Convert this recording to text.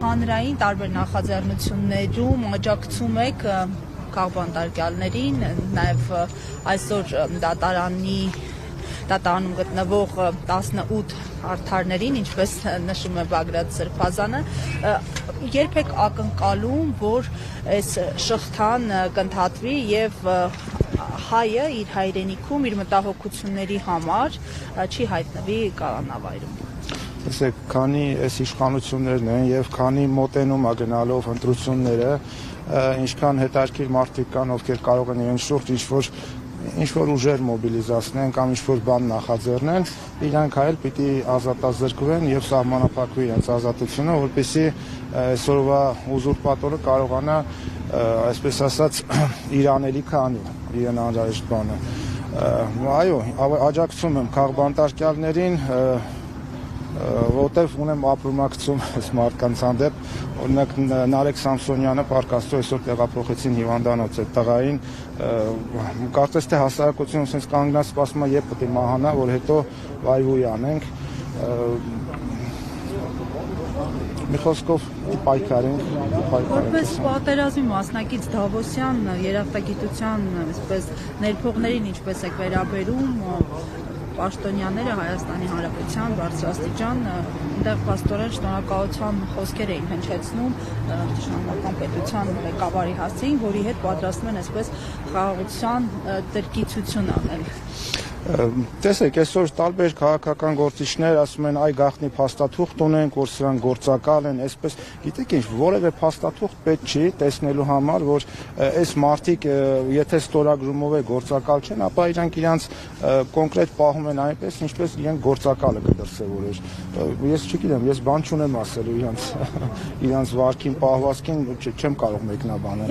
հանրային տարբեր նախաձեռնություններում աջակցում եք քաղբանտարկյալներին, նաև այսօր դատարանում գտնվող 18 արդարներին, ինչպես նշում է Բագրատ Սրբազանը, երբեք ակնկալում, որ այս շղթան կընդհատվի եւ հայը իր հայրենիքում իր մտահոգությունների համար չի հայտնվի կալանավայրում։ Տեսեք, քանի այս իշխանություններն են եւ քանի մոտենում է գնալով ընտրությունները, ինչքան հետաքրքիր մարդիկ կան, ովքեր կարող են իրենց շուրջ ինչ-որ ուժեր մոբիլիզացնեն կամ ինչ-որ բան նախաձեռնեն, իրանք այլ պիտի ազատազրկվեն եւ սահմանափակվի իրենց ազատությունը, որպեսզի այսօրվա ուզուրպատորը կարողանա, այսպես ասած, իր անելիքը անի, իրեն անհրաժեշտ բանը։ Այո, աջակցում եմ քաղբանտարկյալներին, որտեվ ունեմ ապրումակցում այս մարդկանց հանդեպ, օրինակ Նարեկ Սամսոնյանը Փառք Աստծո այսօր տեղափոխեցին հիվանդանոց այդ տղային, կարծես թե հասարակությունը sense կանգնած սպասում է երբ պետք է մահանա, որ հետո վայվույ անենք, մի խոսքով պայքարենք։ Որպես պատերազմի մասնակից Դավոսյան երախտագիտության այսպես ներփողներին ինչպես եք վերաբերում պաշտոնյաները Հայաստանի Հանրապետության բարձրաստիճան այնտեղ փաստորեն շնորհակալության խոսքեր էին հնչեցնում Իշխանական պետության ղեկավարի հասցեին, որի հետ պատրաստվում են այսպես խաղաղության դրկիցություն անել։ Տեսեք, այսօր տարբեր քաղաքական գործիչներ ասում են այ գաղտնի փաստաթուղթ ունենք, որ սրանք գործակալ են, այսպես, գիտեք ինչ, որևէ փաստաթուղթ պետք չի տեսնելու համար, որ այս մարդիկ եթե ստորագրումով է գործակալ չեն, ապա իրանք իրանց կոնկրետ պահում են այնպես, ինչպես իրենք գործակալը կդրսևորեր։ Ես չգիտեմ, ես բան չունեմ ասելու իրանց վարքին, պահվածքին չեմ կարող մեկնաբանել։